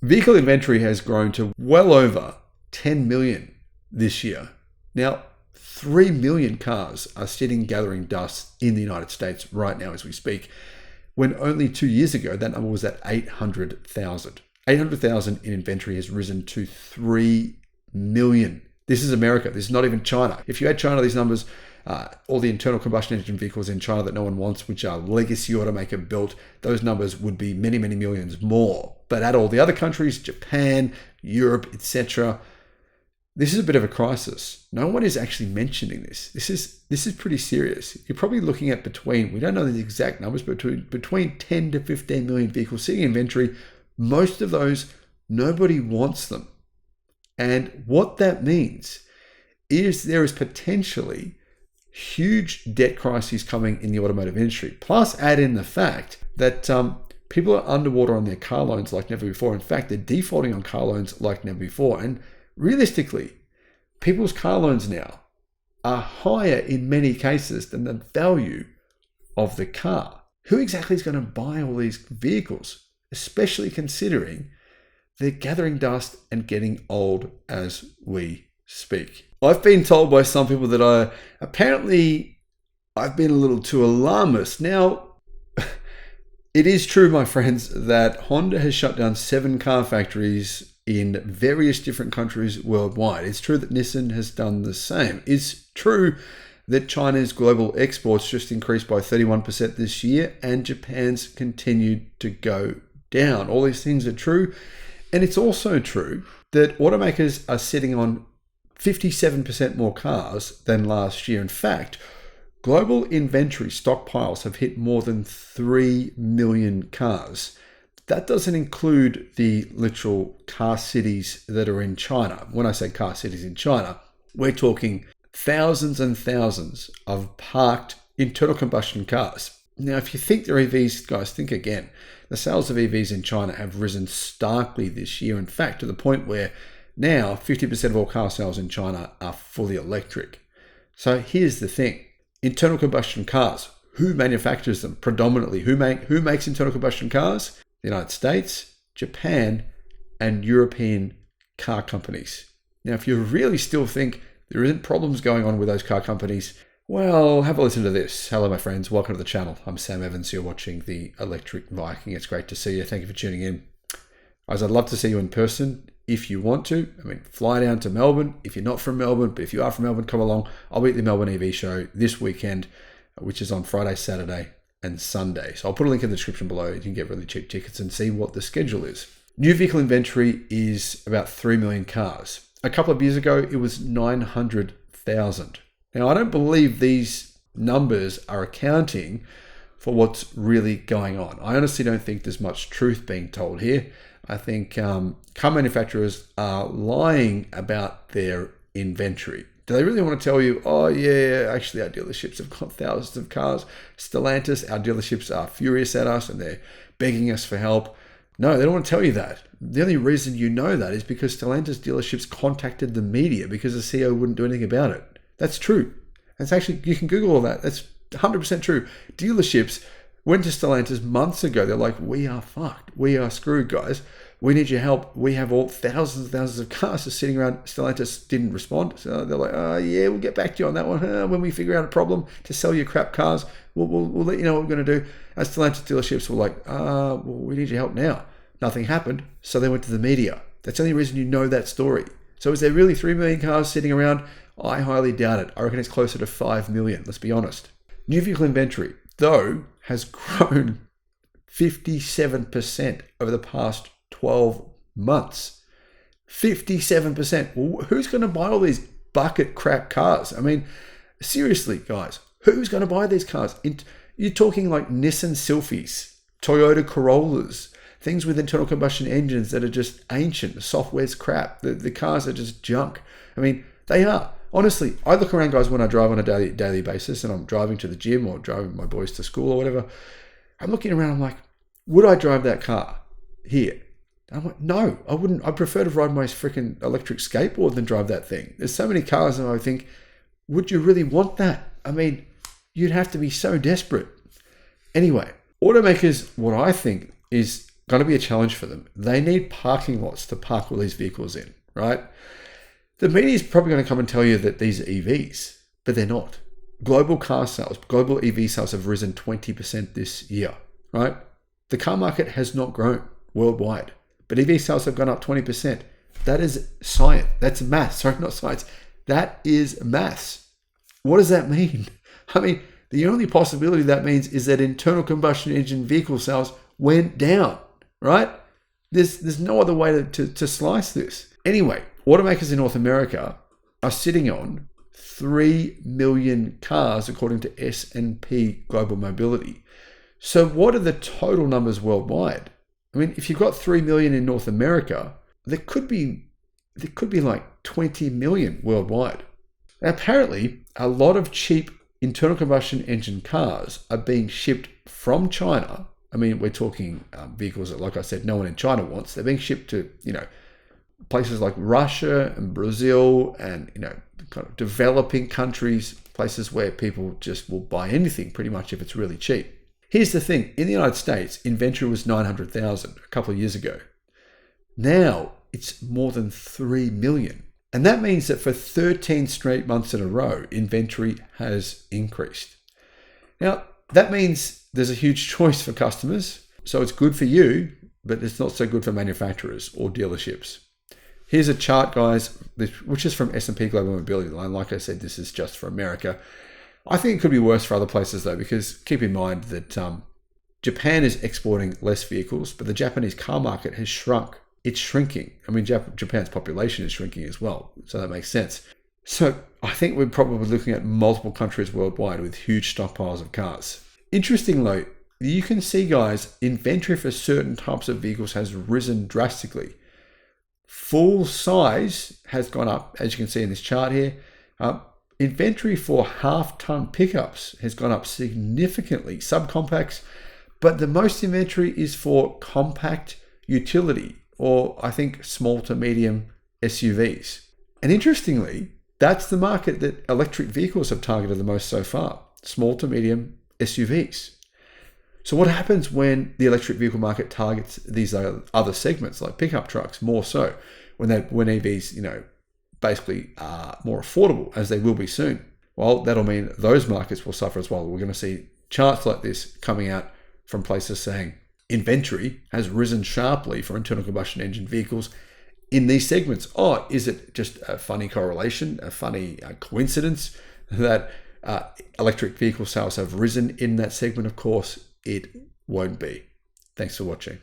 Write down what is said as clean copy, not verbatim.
Vehicle inventory has grown to well over 10 million this year. Now, 3 million cars are sitting gathering dust in the United States right now as we speak, when only 2 years ago that number was at 800,000. 800,000 in inventory has risen to 3 million. This is America. This is not even China. If you add China, these numbers, all the internal combustion engine vehicles in China that no one wants, which are legacy automaker built, those numbers would be many, many millions more. But add all the other countries, Japan, Europe, etc., this is a bit of a crisis. No one is actually mentioning this. This is pretty serious. You're probably looking at we don't know the exact numbers, but between 10 to 15 million vehicles sitting in inventory. Most of those, nobody wants them. And what that means is there is potentially huge debt crises coming in the automotive industry. Plus, add in the fact that people are underwater on their car loans like never before. In fact, they're defaulting on car loans like never before. And realistically, people's car loans now are higher in many cases than the value of the car. Who exactly is going to buy all these vehicles, especially considering they're gathering dust and getting old as we speak? I've been told by some people that I've been a little too alarmist. Now, it is true, my friends, that Honda has shut down 7 car factories in various different countries worldwide. It's true that Nissan has done the same. It's true that China's global exports just increased by 31% this year, and Japan's continued to go down. All these things are true. And it's also true that automakers are sitting on 57% more cars than last year. In fact, global inventory stockpiles have hit more than 3 million cars. That doesn't include the literal car cities that are in China. When I say car cities in China, we're talking thousands and thousands of parked internal combustion cars. Now, if you think they're EVs, guys, think again. The sales of EVs in China have risen starkly this year. In fact, to the point where now 50% of all car sales in China are fully electric. So here's the thing. Internal combustion cars, who manufactures them predominantly? Who makes internal combustion cars? The United States, Japan, and European car companies. Now, if you really still think there isn't problems going on with those car companies, well, have a listen to this. Hello, my friends. Welcome to the channel. I'm Sam Evans. You're watching the Electric Viking. It's great to see you. Thank you for tuning in. Guys, I'd love to see you in person if you want to. I mean, fly down to Melbourne if you're not from Melbourne, but if you are from Melbourne, come along. I'll be at the Melbourne EV show this weekend, which is on Friday, Saturday, and Sunday. So I'll put a link in the description below. You can get really cheap tickets and see what the schedule is. New vehicle inventory is about 3 million cars. A couple of years ago, it was 900,000. Now, I don't believe these numbers are accounting for what's really going on. I honestly don't think there's much truth being told here. I think car manufacturers are lying about their inventory. Do they really want to tell you, oh yeah, actually our dealerships have got thousands of cars. Stellantis, our dealerships are furious at us and they're begging us for help. No, they don't want to tell you that. The only reason you know that is because Stellantis dealerships contacted the media because the CEO wouldn't do anything about it. That's true. That's actually, you can Google all that. That's 100% true. Dealerships went to Stellantis months ago. They're like, we are fucked. We are screwed, guys. We need your help. We have all thousands and thousands of cars just sitting around. Stellantis didn't respond. So they're like, oh yeah, we'll get back to you on that one. When we figure out a problem to sell your crap cars, we'll let you know what we're going to do. And Stellantis dealerships were like, well, we need your help now. Nothing happened. So they went to the media. That's the only reason you know that story. So is there really 3 million cars sitting around? I highly doubt it. I reckon it's closer to 5 million. Let's be honest. New vehicle inventory, though, has grown 57% over the past 12 months. 57%. Well, who's going to buy all these bucket crap cars? I mean, seriously, guys, who's going to buy these cars? You're talking like Nissan Sylphies, Toyota Corollas, things with internal combustion engines that are just ancient. The software's crap. The cars are just junk. I mean, they are. Honestly, I look around, guys, when I drive on a daily basis and I'm driving to the gym or driving my boys to school or whatever. I'm looking around, I'm like, would I drive that car here? I'm like, no, I wouldn't. I'd prefer to ride my freaking electric skateboard than drive that thing. There's so many cars and I think, would you really want that? I mean, you'd have to be so desperate. Anyway, automakers, what I think is going to be a challenge for them. They need parking lots to park all these vehicles in, right? The media is probably going to come and tell you that these are EVs, but they're not. Global car sales, global EV sales have risen 20% this year, right? The car market has not grown worldwide, but EV sales have gone up 20%. That is science. That's math. Sorry, not science. That is maths. What does that mean? I mean, the only possibility that means is that internal combustion engine vehicle sales went down, right? There's no other way to slice this. Anyway, automakers in North America are sitting on 3 million cars, according to S&P Global Mobility. So what are the total numbers worldwide? I mean, if you've got 3 million in North America, there could be like 20 million worldwide. Now, apparently, a lot of cheap internal combustion engine cars are being shipped from China. I mean, we're talking vehicles that, like I said, no one in China wants. They're being shipped to, places like Russia and Brazil and, kind of developing countries, places where people just will buy anything pretty much if it's really cheap. Here's the thing. In the United States, inventory was 900,000 a couple of years ago. Now it's more than 3 million. And that means that for 13 straight months in a row, inventory has increased. Now, that means there's a huge choice for customers. So it's good for you, but it's not so good for manufacturers or dealerships. Here's a chart, guys, which is from S&P Global Mobility Line. Like I said, this is just for America. I think it could be worse for other places, though, because keep in mind that Japan is exporting less vehicles, but the Japanese car market has shrunk. It's shrinking. I mean, Japan's population is shrinking as well, so that makes sense. So I think we're probably looking at multiple countries worldwide with huge stockpiles of cars. Interestingly, you can see, guys, inventory for certain types of vehicles has risen drastically. Full size has gone up, as you can see in this chart here. Inventory for half-ton pickups has gone up significantly, subcompacts, but the most inventory is for compact utility, or I think small to medium SUVs. And interestingly, that's the market that electric vehicles have targeted the most so far, small to medium SUVs. So what happens when the electric vehicle market targets these other segments like pickup trucks more so when EVs, basically are more affordable, as they will be soon? Well, that'll mean those markets will suffer as well. We're going to see charts like this coming out from places saying inventory has risen sharply for internal combustion engine vehicles in these segments. Oh, is it just a funny correlation, a funny coincidence that electric vehicle sales have risen in that segment? Of course, it won't be. Thanks for watching.